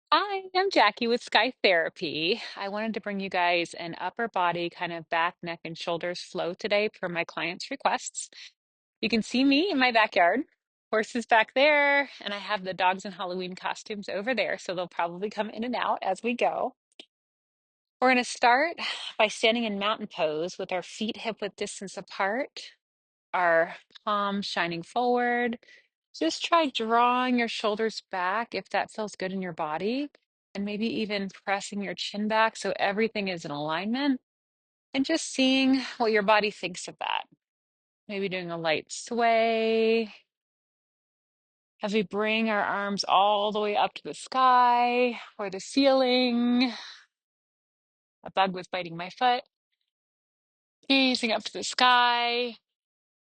Hi, I'm Jackie with Skye Therapy. I wanted to bring you guys an upper body kind of back, neck, and shoulders flow today per my clients' requests. You can see me in my backyard. Horses back there, and I have the dogs in Halloween costumes over there, so they'll probably come in and out as we go. We're going to start by standing in mountain pose with our feet hip width distance apart, our palms shining forward. Just try drawing your shoulders back if that feels good in your body, and maybe even pressing your chin back so everything is in alignment, and just seeing what your body thinks of that. Maybe doing a light sway as we bring our arms all the way up to the sky or the ceiling. A bug was biting my foot. Gazing up to the sky.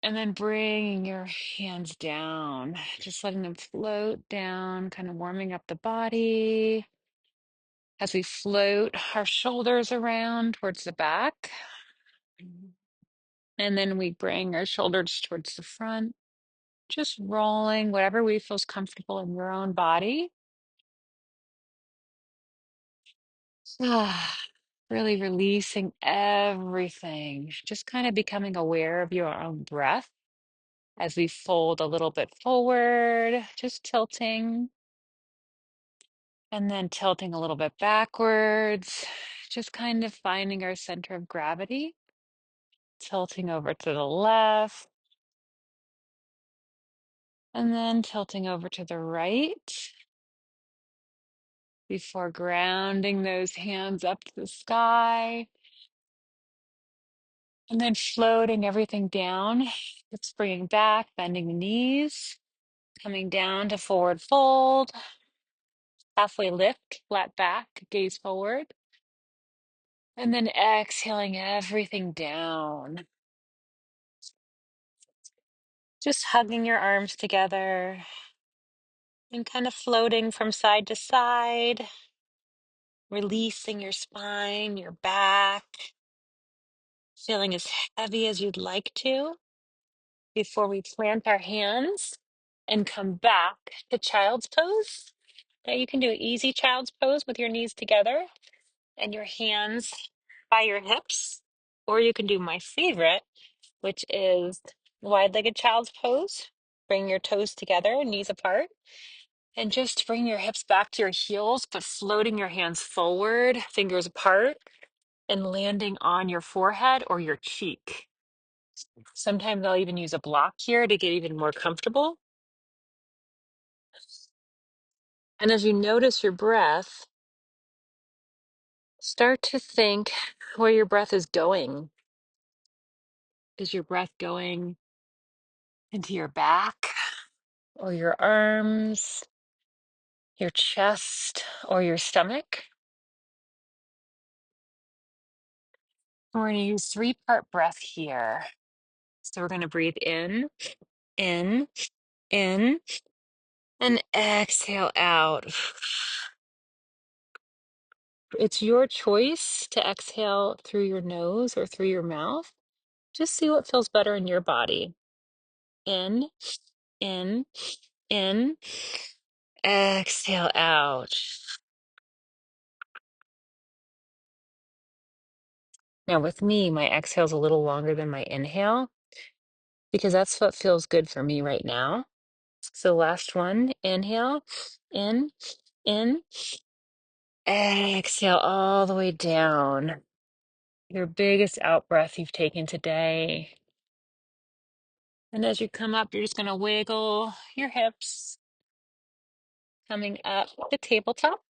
And then bringing your hands down, just letting them float down, kind of warming up the body as we float our shoulders around towards the back. And then we bring our shoulders towards the front, just rolling whatever way feels comfortable in your own body. Really releasing everything, just kind of becoming aware of your own breath as we fold a little bit forward, just tilting. And then tilting a little bit backwards, just kind of finding our center of gravity, tilting over to the left, and then tilting over to the right before grounding those hands up to the sky. And then floating everything down. It's bringing back, bending the knees, coming down to forward fold, halfway lift, flat back, gaze forward. And then exhaling everything down. Just hugging your arms together and kind of floating from side to side, releasing your spine, your back, feeling as heavy as you'd like to before we plant our hands and come back to child's pose. Now you can do an easy child's pose with your knees together and your hands by your hips, or you can do my favorite, which is wide-legged child's pose. Bring your toes together, knees apart. And just bring your hips back to your heels, but floating your hands forward, fingers apart, and landing on your forehead or your cheek. Sometimes I'll even use a block here to get even more comfortable. And as you notice your breath, start to think where your breath is going. Is your breath going into your back or your arms, your chest, or your stomach? We're going to use three-part breath here. So we're going to breathe in, in, and exhale out. It's your choice to exhale through your nose or through your mouth. Just see what feels better in your body. In, in, in, exhale out. Now, with me, my exhale is a little longer than my inhale because that's what feels good for me right now. So, last one, inhale, in, exhale all the way down. Your biggest out breath you've taken today. And as you come up, you're just going to wiggle your hips, coming up the tabletop,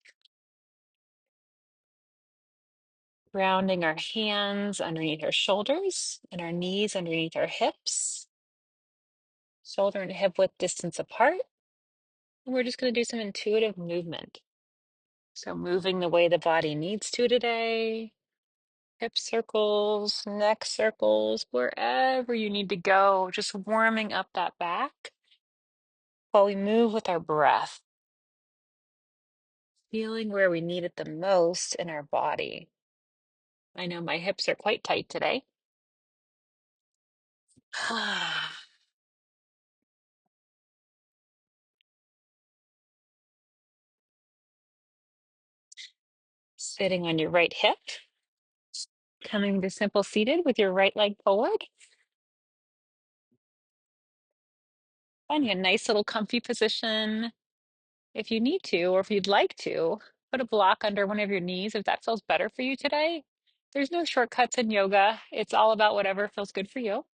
grounding our hands underneath our shoulders and our knees underneath our hips, shoulder and hip width distance apart. And we're just going to do some intuitive movement. So moving the way the body needs to today, hip circles, neck circles, wherever you need to go, just warming up that back while we move with our breath, feeling where we need it the most in our body. I know my hips are quite tight today. Sitting on your right hip, coming to simple seated with your right leg forward. Find you a nice little comfy position. If you need to, or if you'd like to, put a block under one of your knees if that feels better for you today. There's no shortcuts in yoga. It's all about whatever feels good for you.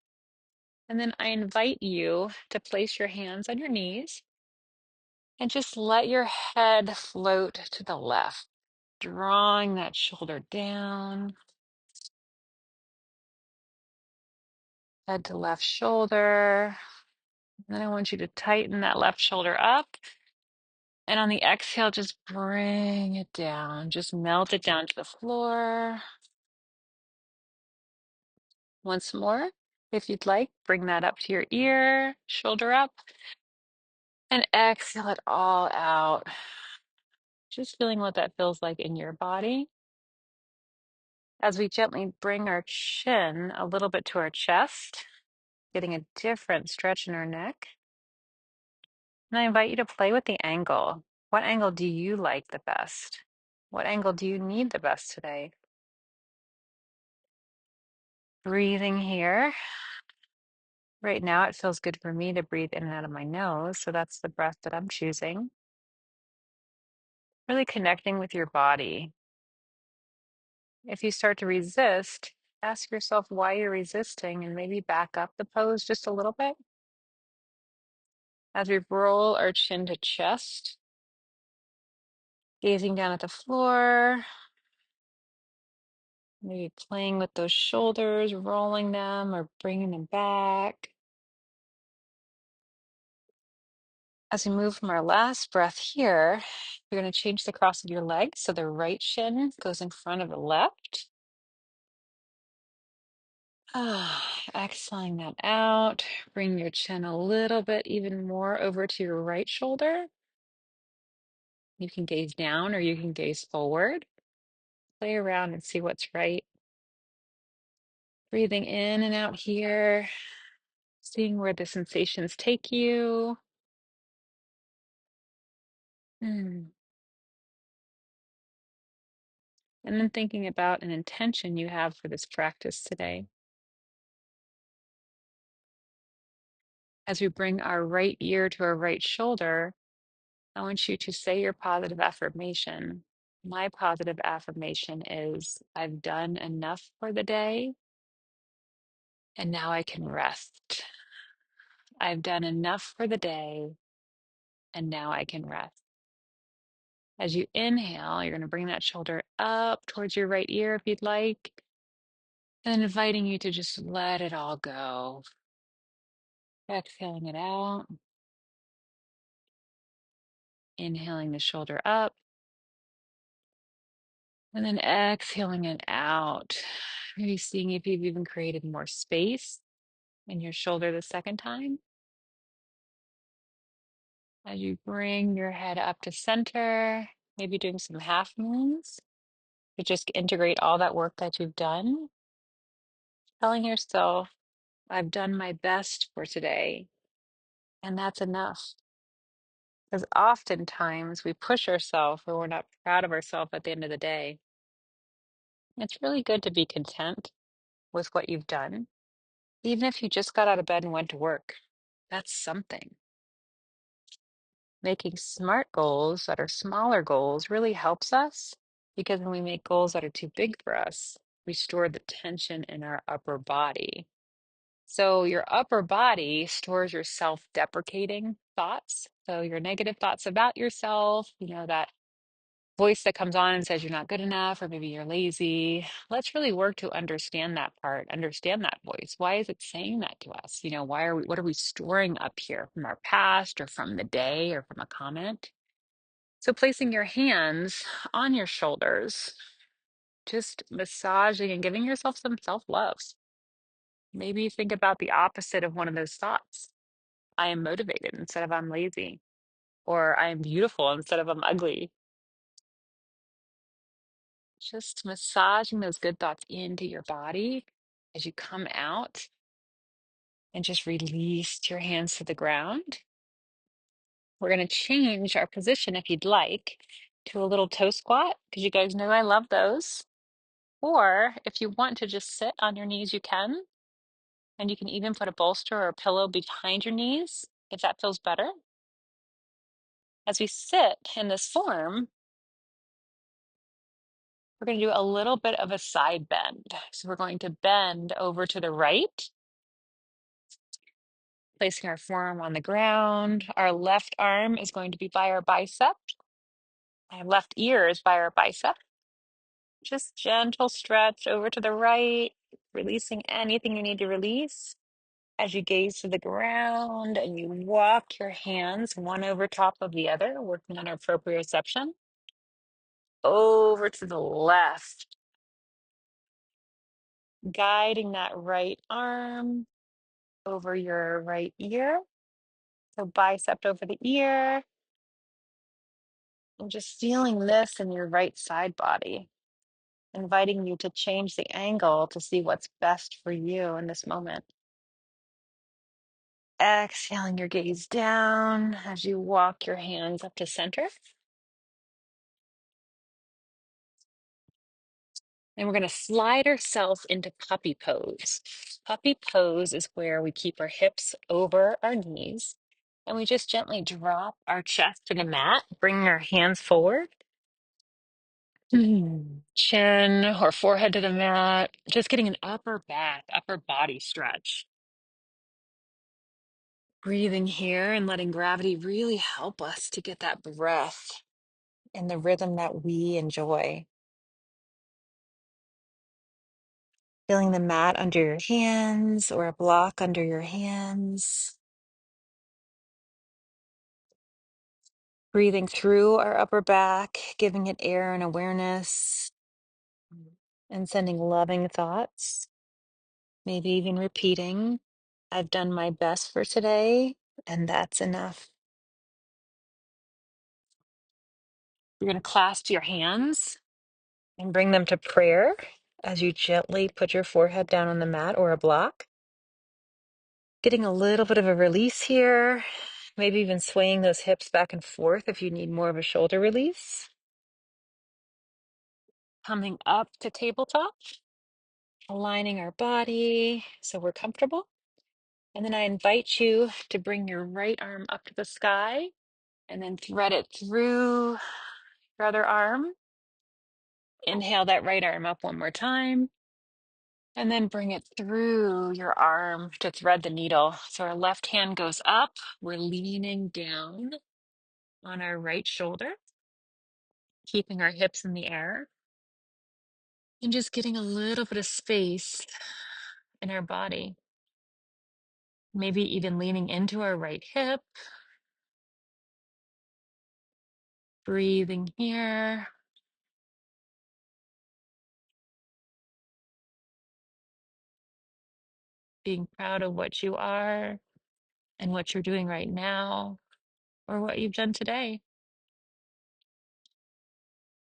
And then I invite you to place your hands on your knees and just let your head float to the left, drawing that shoulder down, head to left shoulder. And then I want you to tighten that left shoulder up. And on the exhale, just bring it down. Just melt it down to the floor. Once more, if you'd like, bring that up to your ear, shoulder up, and exhale it all out. Just feeling what that feels like in your body. As we gently bring our chin a little bit to our chest, getting a different stretch in our neck. And I invite you to play with the angle. What angle do you like the best? What angle do you need the best today? Breathing here. Right now, it feels good for me to breathe in and out of my nose, so that's the breath that I'm choosing. Really connecting with your body. If you start to resist, ask yourself why you're resisting and maybe back up the pose just a little bit. As we roll our chin to chest, gazing down at the floor, maybe playing with those shoulders, rolling them or bringing them back. As we move from our last breath here, you're going to change the cross of your legs so the right shin goes in front of the left. Exhaling that out. Bring your chin a little bit even more over to your right shoulder. You can gaze down or you can gaze forward. Play around and see what's right. Breathing in and out here, seeing where the sensations take you. Mm. And then thinking about an intention you have for this practice today. As we bring our right ear to our right shoulder, I want you to say your positive affirmation. My positive affirmation is I've done enough for the day and now I can rest. I've done enough for the day and now I can rest. As you inhale, you're going to bring that shoulder up towards your right ear if you'd like, and inviting you to just let it all go. Exhaling it out, inhaling the shoulder up, and then exhaling it out. Maybe seeing if you've even created more space in your shoulder the second time. As you bring your head up to center, maybe doing some half moons to just integrate all that work that you've done. Telling yourself, I've done my best for today, and that's enough. Because oftentimes we push ourselves or we're not proud of ourselves at the end of the day. It's really good to be content with what you've done. Even if you just got out of bed and went to work, that's something. Making smart goals that are smaller goals really helps us because when we make goals that are too big for us, we store the tension in our upper body. So your upper body stores your self-deprecating thoughts. So your negative thoughts about yourself, that voice that comes on and says you're not good enough, or maybe you're lazy. Let's really work to understand that part, understand that voice. Why is it saying that to us? What are we storing up here from our past or from the day or from a comment? So placing your hands on your shoulders, just massaging and giving yourself some self-love. Maybe think about the opposite of one of those thoughts. I am motivated instead of I'm lazy, or I am beautiful instead of I'm ugly. Just massaging those good thoughts into your body as you come out and just release your hands to the ground. We're going to change our position if you'd like. to a little toe squat, because you guys know I love those. Or if you want to just sit on your knees, you can. And you can even put a bolster or a pillow behind your knees if that feels better. As we sit in this form, we're going to do a little bit of a side bend. So we're going to bend over to the right, placing our forearm on the ground. Our left arm is going to be by our bicep. Our left ear is by our bicep. Just gentle stretch over to the right, releasing anything you need to release as you gaze to the ground and you walk your hands one over top of the other, working on our proprioception. Over to the left, guiding that right arm over your right ear. So bicep over the ear, and just feeling this in your right side body, inviting you to change the angle to see what's best for you in this moment. Exhaling your gaze down as you walk your hands up to center. And we're going to slide ourselves into puppy pose. Puppy pose is where we keep our hips over our knees and we just gently drop our chest to the mat, bringing our hands forward. Chin or forehead to the mat, just getting an upper back, upper body stretch. Breathing here and letting gravity really help us to get that breath and the rhythm that we enjoy. Feeling the mat under your hands or a block under your hands. Breathing through our upper back, giving it air and awareness, and sending loving thoughts. Maybe even repeating, I've done my best for today, and that's enough. You're going to clasp your hands and bring them to prayer as you gently put your forehead down on the mat or a block. Getting a little bit of a release here, maybe even swaying those hips back and forth if you need more of a shoulder release. Coming up to tabletop, aligning our body so we're comfortable. And then I invite you to bring your right arm up to the sky and then thread it through your other arm. Inhale that right arm up one more time. And then bring it through your arm to thread the needle. So our left hand goes up. We're leaning down on our right shoulder, keeping our hips in the air. And just getting a little bit of space in our body. Maybe even leaning into our right hip. Breathing here. Being proud of what you are and what you're doing right now or what you've done today.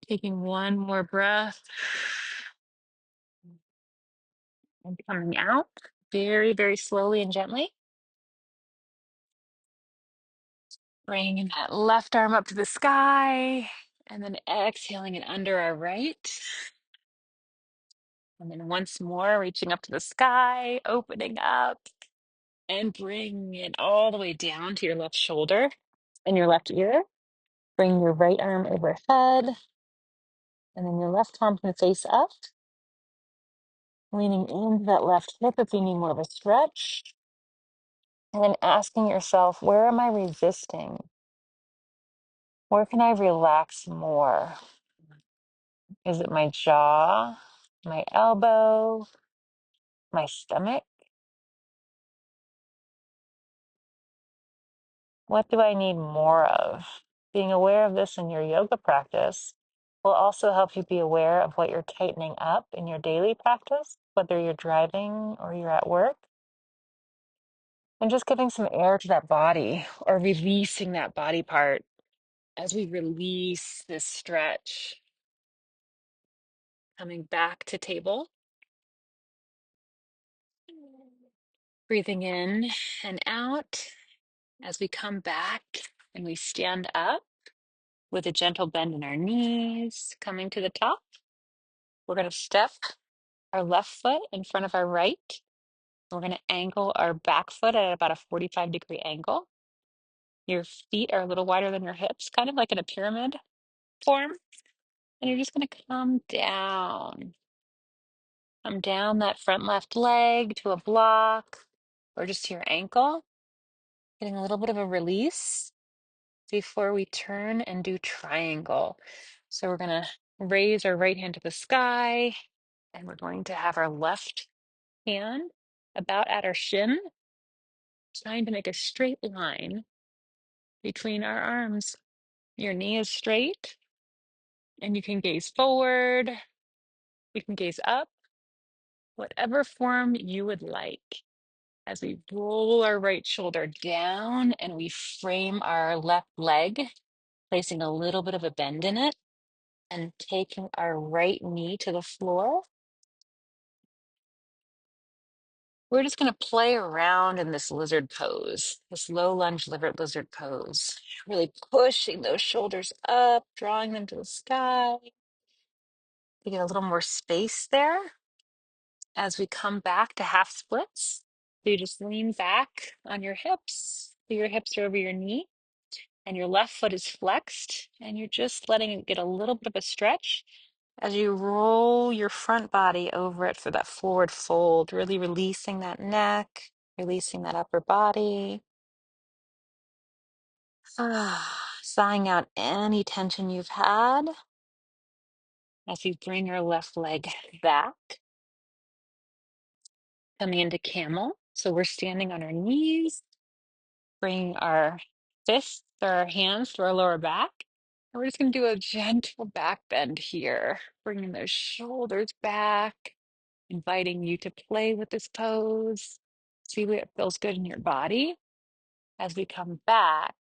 Taking one more breath and coming out very, very slowly and gently. Bringing that left arm up to the sky and then exhaling it under our right. And then once more, reaching up to the sky, opening up and bringing it all the way down to your left shoulder and your left ear. Bring your right arm overhead and then your left palm can face up. Leaning into that left hip if you need more of a stretch. And then asking yourself, where am I resisting? Where can I relax more? Is it my jaw, my elbow, my stomach? What do I need more of? Being aware of this in your yoga practice will also help you be aware of what you're tightening up in your daily practice, whether you're driving or you're at work. And just giving some air to that body or releasing that body part as we release this stretch. Coming back to table. Breathing in and out as we come back and we stand up. With a gentle bend in our knees, coming to the top, we're going to step our left foot in front of our right. We're going to angle our back foot at about a 45-degree angle. Your feet are a little wider than your hips, kind of like in a pyramid form. And you're just going to come down. Come down that front left leg to a block or just to your ankle. Getting a little bit of a release before we turn and do triangle. So we're going to raise our right hand to the sky and we're going to have our left hand about at our shin, trying to make a straight line between our arms. Your knee is straight and you can gaze forward, you can gaze up, whatever form you would like. As we roll our right shoulder down and we frame our left leg, placing a little bit of a bend in it and taking our right knee to the floor. We're just going to play around in this lizard pose, this low lunge lizard pose, really pushing those shoulders up, drawing them to the sky. To get a little more space there as we come back to half splits. So you just lean back on your hips, so your hips are over your knee, and your left foot is flexed, and you're just letting it get a little bit of a stretch as you roll your front body over it for that forward fold, really releasing that neck, releasing that upper body. Sighing out any tension you've had as you bring your left leg back, coming into camel. So we're standing on our knees, bringing our fists or our hands to our lower back. And we're just going to do a gentle back bend here, bringing those shoulders back, inviting you to play with this pose. See what feels good in your body as we come back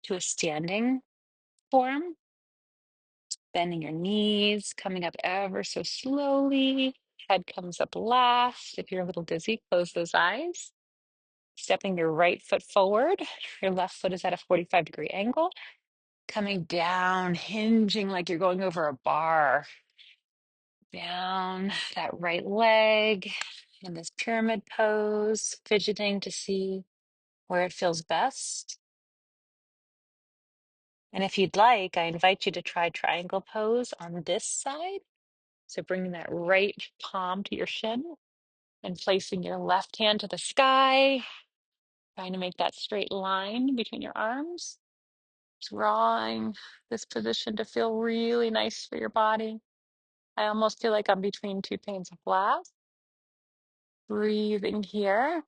to a standing form, bending your knees, coming up ever so slowly. Head comes up last. If you're a little dizzy, close those eyes. Stepping your right foot forward. Your left foot is at a 45-degree angle. Coming down, hinging like you're going over a bar. Down that right leg in this pyramid pose, fidgeting to see where it feels best. And if you'd like, I invite you to try triangle pose on this side. So bringing that right palm to your shin and placing your left hand to the sky, trying to make that straight line between your arms, drawing this position to feel really nice for your body. I almost feel like I'm between two panes of glass. Breathing here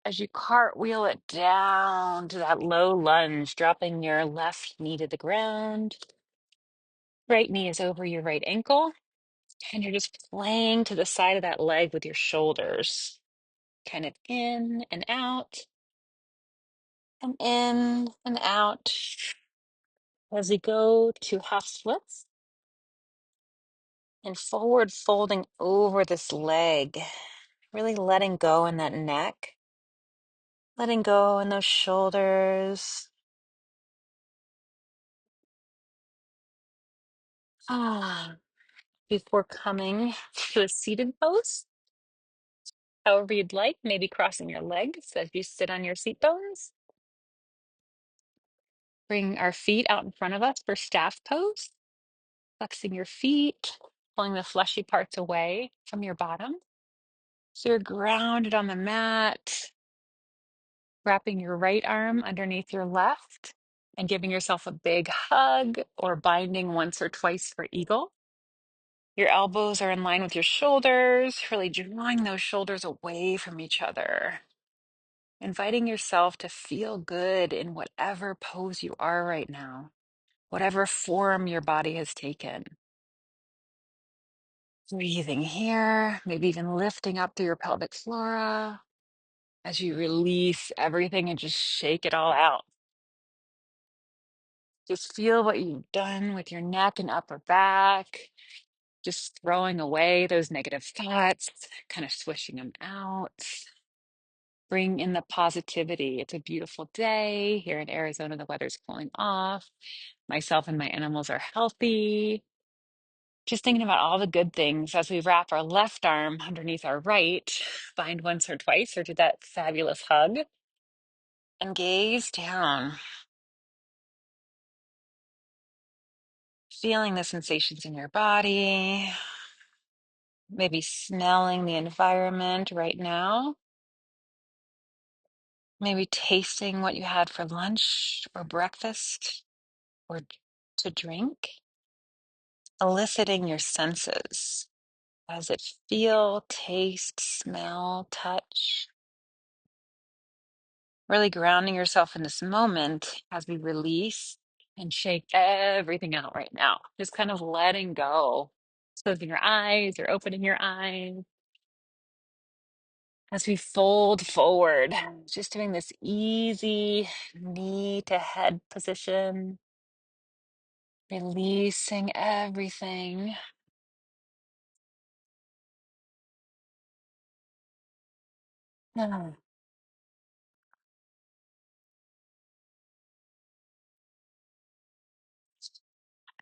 as you cartwheel it down to that low lunge, dropping your left knee to the ground. Right knee is over your right ankle, and you're just playing to the side of that leg with your shoulders, kind of in and out, and in and out. As we go to half splits and forward folding over this leg, really letting go in that neck, letting go in those shoulders. Before coming to a seated pose, however you'd like, maybe crossing your legs as you sit on your seat bones. Bring our feet out in front of us for staff pose, flexing your feet, pulling the fleshy parts away from your bottom. So you're grounded on the mat, wrapping your right arm underneath your left and giving yourself a big hug or binding once or twice for eagle. Your elbows are in line with your shoulders, really drawing those shoulders away from each other. Inviting yourself to feel good in whatever pose you are right now, whatever form your body has taken. Breathing here, maybe even lifting up through your pelvic flora as you release everything and just shake it all out. Just feel what you've done with your neck and upper back, just throwing away those negative thoughts, kind of swishing them out. Bring in the positivity. It's a beautiful day here in Arizona. The weather's cooling off. Myself and my animals are healthy. Just thinking about all the good things as we wrap our left arm underneath our right, bind once or twice, or do that fabulous hug, and gaze down, feeling the sensations in your body, maybe smelling the environment right now, maybe tasting what you had for lunch or breakfast or to drink, eliciting your senses. How does it feel, taste, smell, touch? Really grounding yourself in this moment as we release and shake everything out right now. Just kind of letting go, closing your eyes or opening your eyes as we fold forward. Just doing this easy knee to head position, releasing everything. Ah.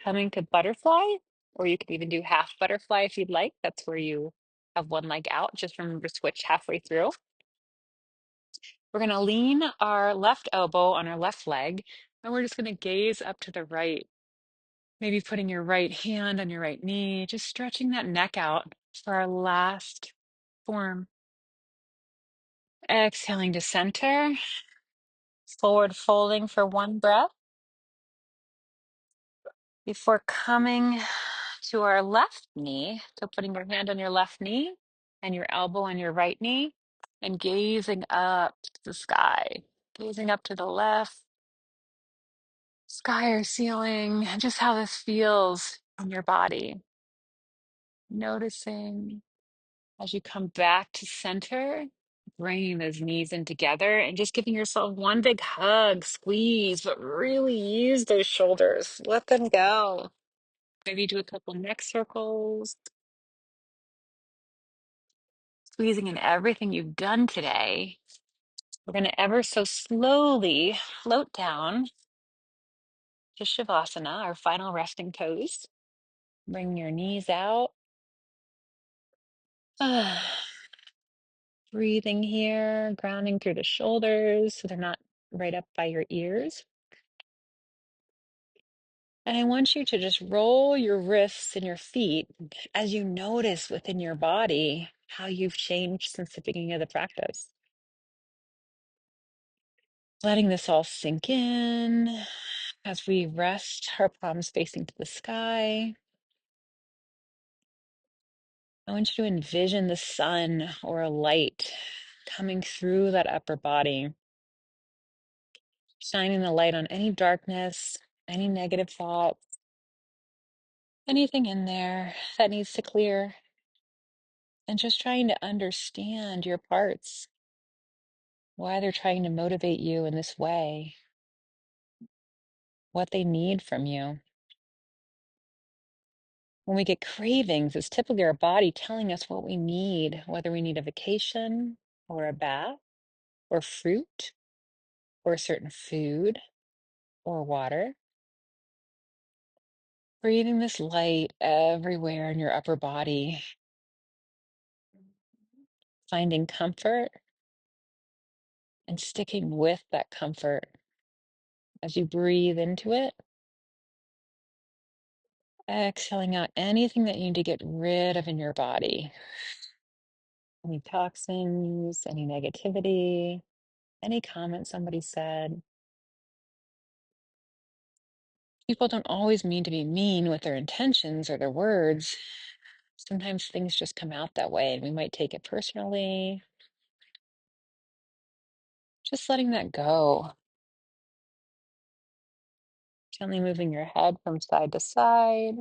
Coming to butterfly, or you could even do half butterfly if you'd like. That's where you have one leg out. Just remember to switch halfway through. We're going to lean our left elbow on our left leg, and we're just going to gaze up to the right. Maybe putting your right hand on your right knee, just stretching that neck out for our last form. Exhaling to center, forward folding for one breath before coming to our left knee. So putting your hand on your left knee and your elbow on your right knee and gazing up to the sky, gazing up to the left sky or ceiling, and just how this feels in your body. Noticing as you come back to center, bringing those knees in together and just giving yourself one big hug, squeeze, but really use those shoulders. Let them go. Maybe do a couple neck circles, squeezing in everything you've done today. We're going to ever so slowly float down to Shavasana, our final resting pose. Bring your knees out. Breathing here, grounding through the shoulders so they're not right up by your ears. And I want you to just roll your wrists and your feet as you notice within your body how you've changed since the beginning of the practice. Letting this all sink in as we rest our palms facing to the sky. I want you to envision the sun or a light coming through that upper body, shining the light on any darkness, any negative thoughts, anything in there that needs to clear, and just trying to understand your parts, why they're trying to motivate you in this way, what they need from you. When we get cravings, it's typically our body telling us what we need, whether we need a vacation or a bath or fruit or a certain food or water. Breathing this light everywhere in your upper body, finding comfort and sticking with that comfort as you breathe into it. Exhaling out anything that you need to get rid of in your body. Any toxins, any negativity, any comment somebody said. People don't always mean to be mean with their intentions or their words. Sometimes things just come out that way and we might take it personally. Just letting that go. Gently moving your head from side to side.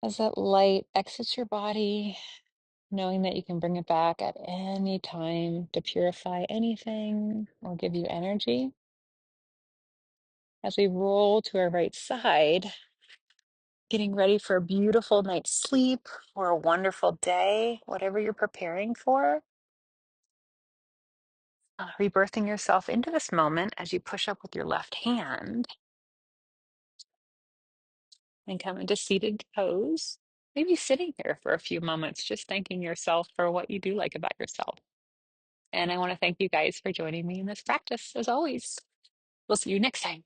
As that light exits your body, knowing that you can bring it back at any time to purify anything or give you energy. As we roll to our right side, getting ready for a beautiful night's sleep or a wonderful day, whatever you're preparing for. Rebirthing yourself into this moment as you push up with your left hand and come into seated pose. Maybe sitting here for a few moments, just thanking yourself for what you do like about yourself. And I want to thank you guys for joining me in this practice as always. We'll see you next time.